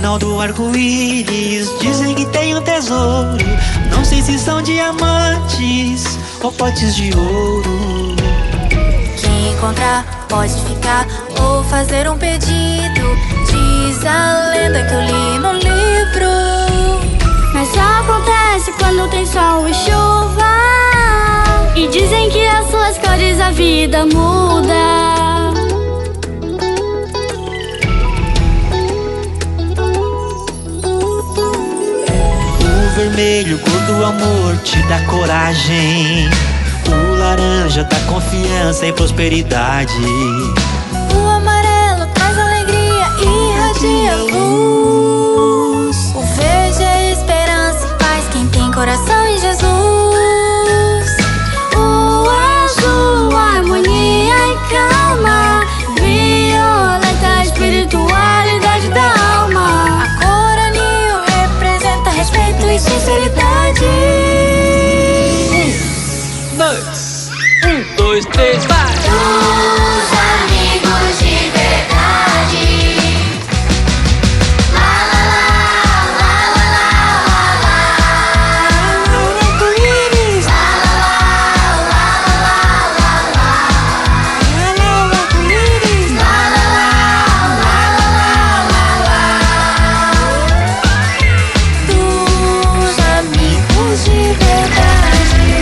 final do arco-íris dizem que tem um tesouro. Não sei se são diamantes ou potes de ouro. Quem encontrar pode ficar ou fazer um pedido. Diz a lenda que eu li no livro. Mas só acontece quando tem sol e chuva. E dizem que as suas cores a vida muda. O vermelho, cor do amor, te dá coragem. O laranja dá confiança e prosperidade. O amarelo traz alegria e irradia luz. O verde é esperança e paz, quem tem coração em Jesus. O azul, harmonia e calma. Violeta, espiritualidade da alma. A cor anil representa respeito e sinceridade. 2, 3, vai! Dos amigos de verdade. La la la, la la la la la. Arco-íris, La la la, la la la la la. arco-íris. La la la, la la la la la. Dos amigos de verdade.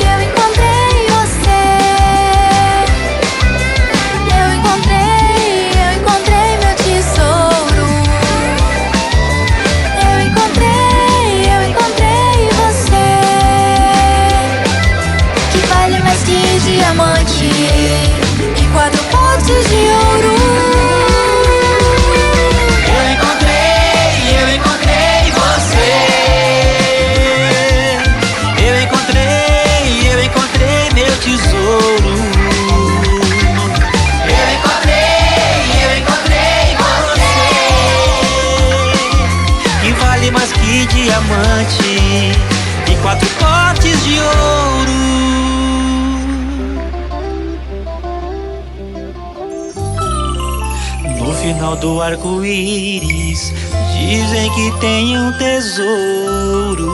Eu encontrei você. Eu encontrei meu tesouro. Eu encontrei você. Que vale mais que diamante e 4 potes de ouro. Eu encontrei você. Eu encontrei meu tesouro. Eu encontrei você. Que vale mais que diamante e 4 potes de ouro. No final do arco-íris dizem que tem um tesouro.